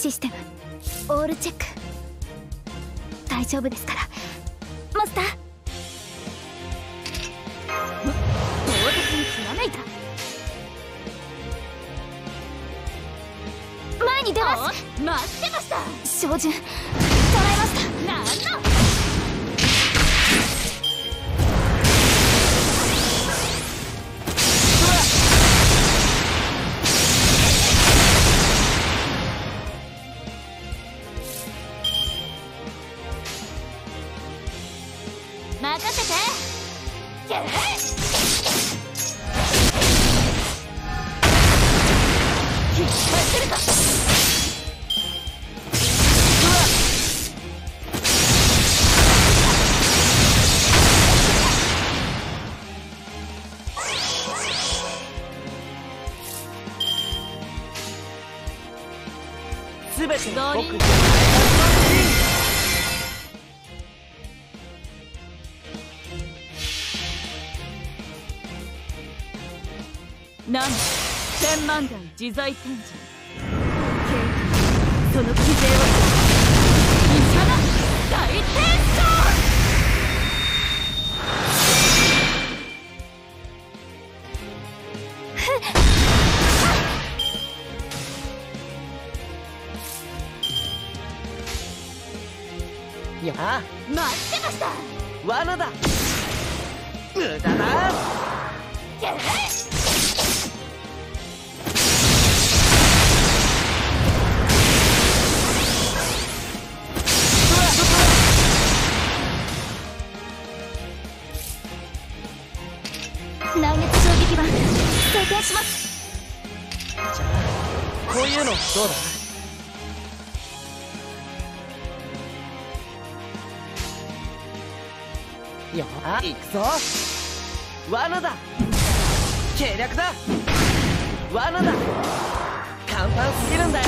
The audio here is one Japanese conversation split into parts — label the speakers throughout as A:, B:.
A: システムオールチェック。大丈夫ですからマスター。唐突にひらめいた。前に出ます。待ってました。照準捉えました。なんの任せて。引っ張ってるか。
B: すべて僕
C: なん千万代自在天神その騎勢は医者だ。大天将。
B: やあ、
A: 待ってました。
B: 罠だ。無駄だ。
A: 内熱衝撃板装填します。
B: じゃあこういうのどうだ。よあ、行くぞ。罠だ。計略だ。罠だ。簡単すぎるんだよ。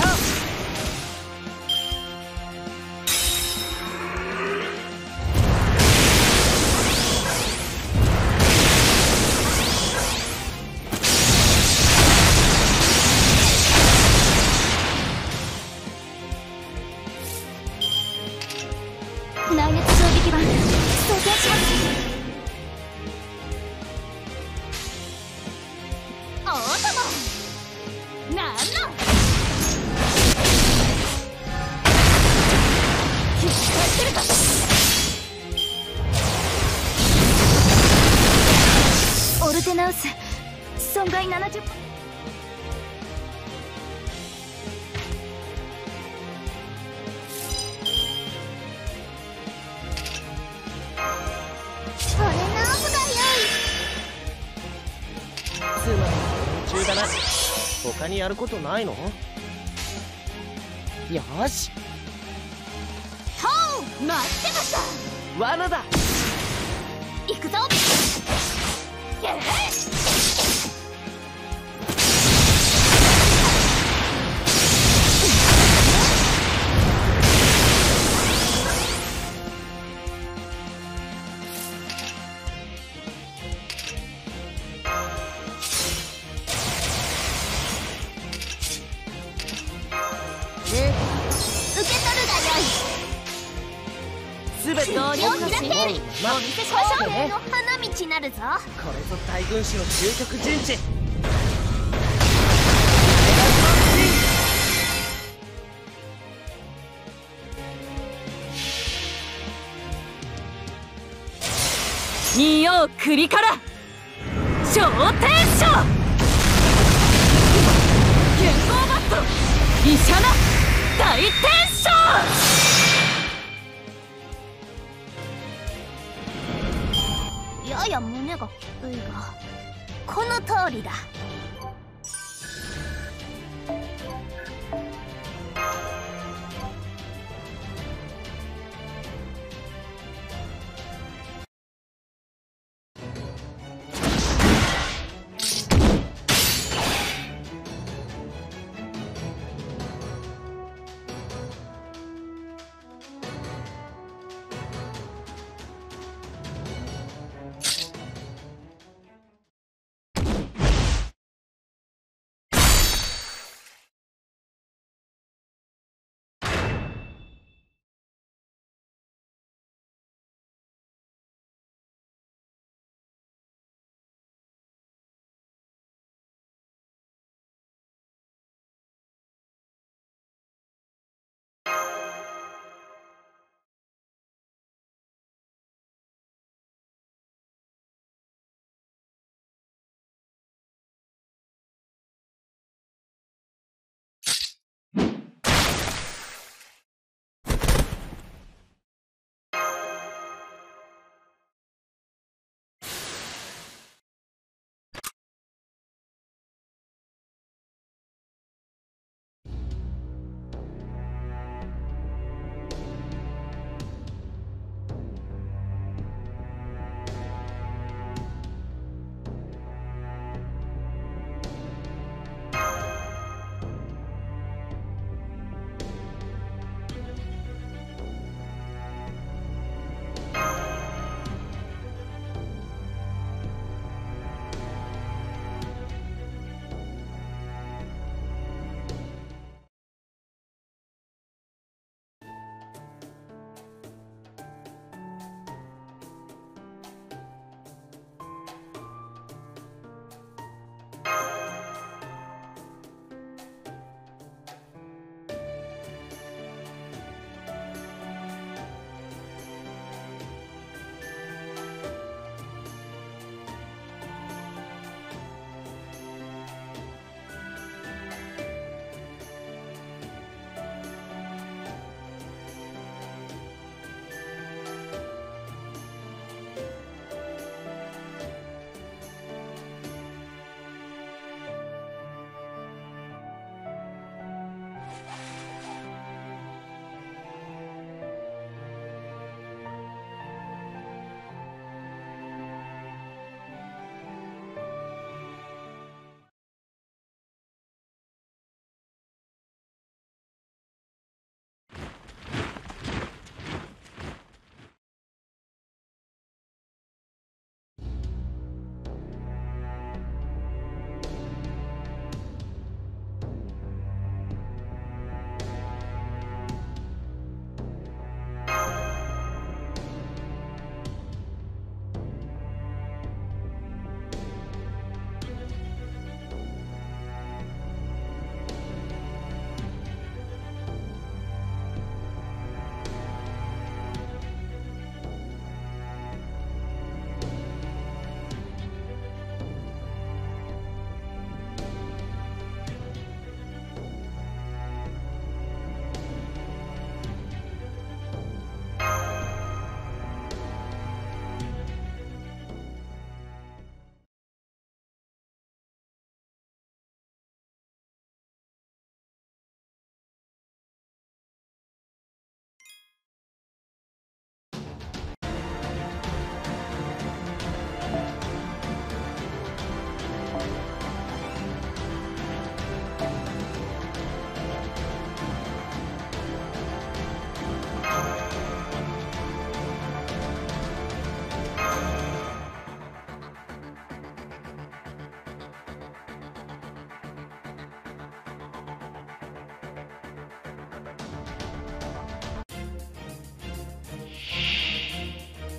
A: 内熱衝撃板装填します。おーともなんの引っ張ってるか。オルテナウス損害70%。これ直すがよい。
B: つまり途中だな。他にやることないの。よし、
A: ほう待ってました。
B: 罠だ。
A: 行くぞ。受け取るがよい。
B: すべて
A: 道理を開け。お見せしましょう。
B: ね、
A: の花道なるぞ。
B: これぞ大軍師の究極陣地。
C: 仁王栗から小天将剣豪バット医者な大天将。
A: やや胸がきついがこの通りだ。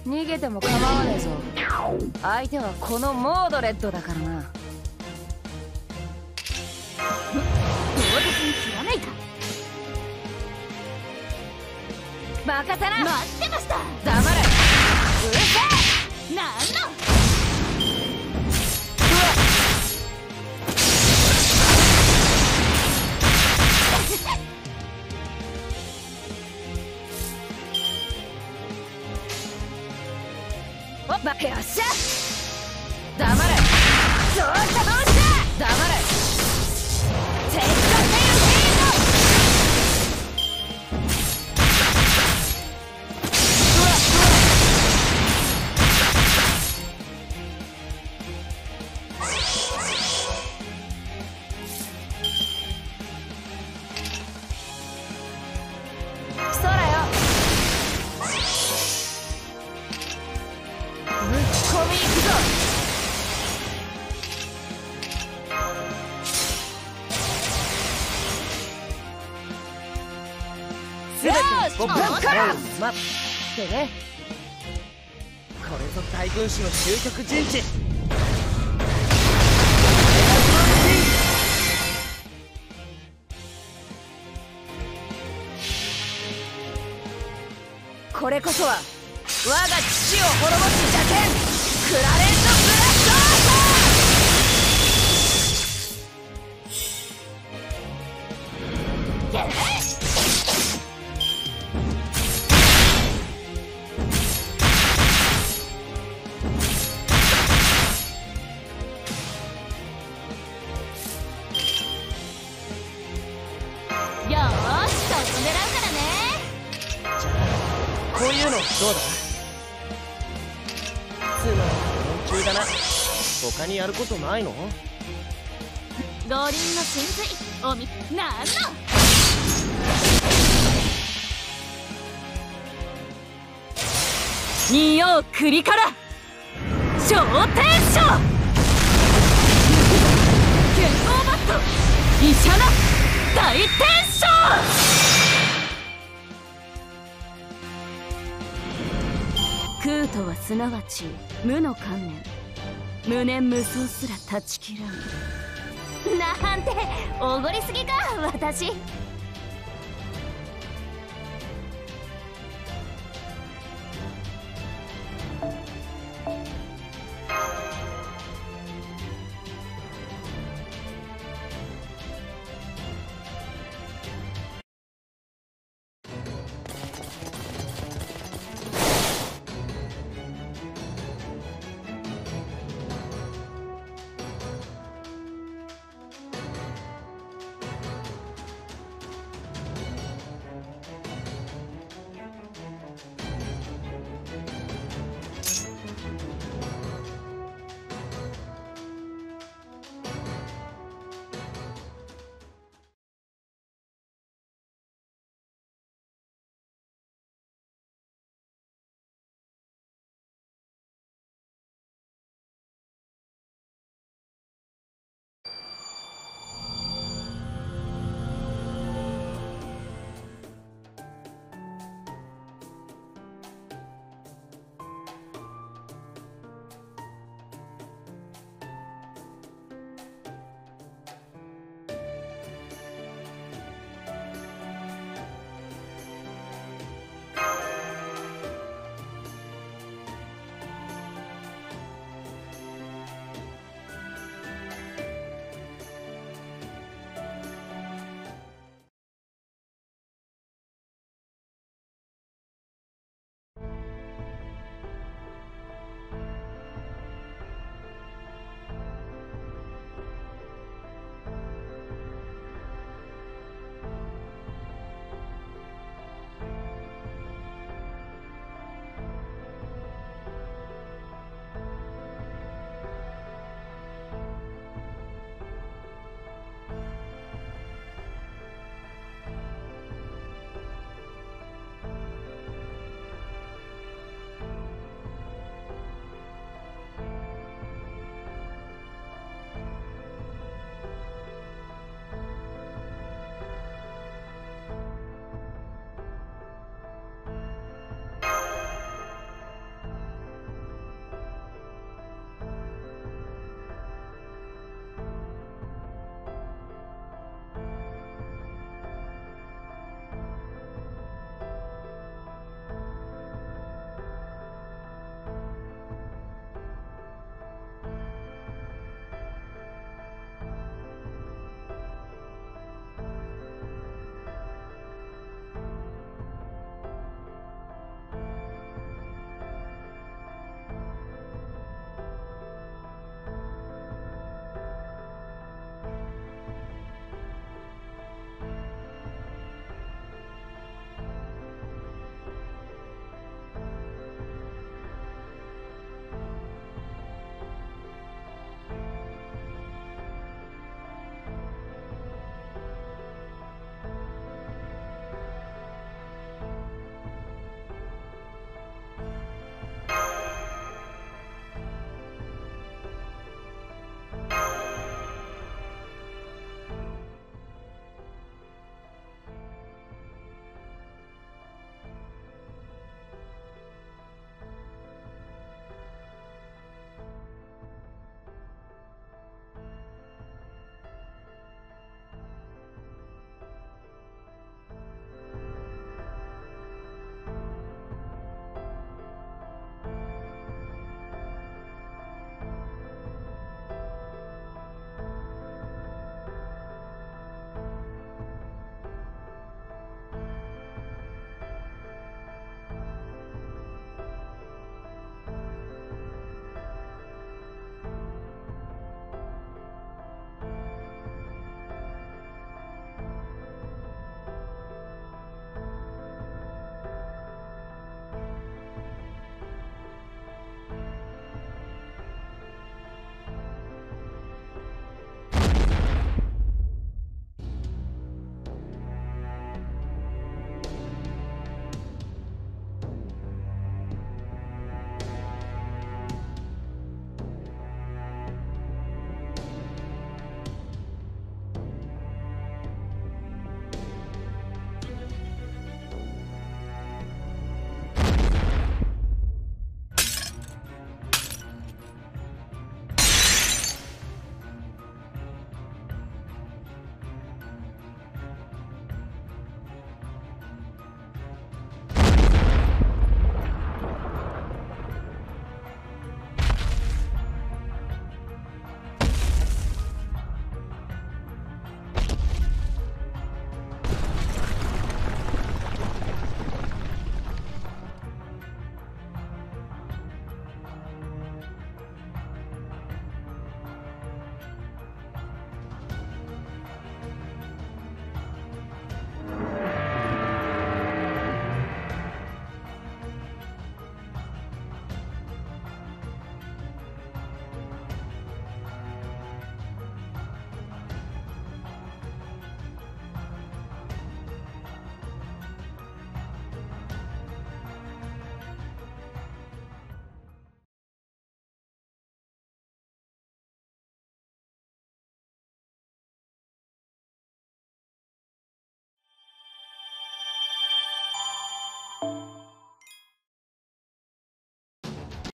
C: 逃げても構わねえぞ。相手はこのモードレッドだからな。
A: 唐突に切らないか。
C: 任せな。
A: 待ってました。
C: 黙れ。うるせえ。
A: なんの
C: よっしゃ。黙れ。そうしたどうした。黙れ。テイクザテイル空よ。ぶち込みいくぞ。
B: 全て僕
C: ぶっかる。
B: 待ってね。これぞ大軍師の究極陣地。
C: これこそは我が父を滅ぼす邪剣クラレントブラストアート。
A: よーし、そこ狙うからね。
B: じゃあこういうのどうだ。つまり連中だな。他にやることないの。
A: 五輪の神髄おみなんの
C: 仁王栗から昇天書剣豪バットイシャナ大天将。空とはすなわち無の観念、無念無想すら断ち切らん。
A: なんておごりすぎか私。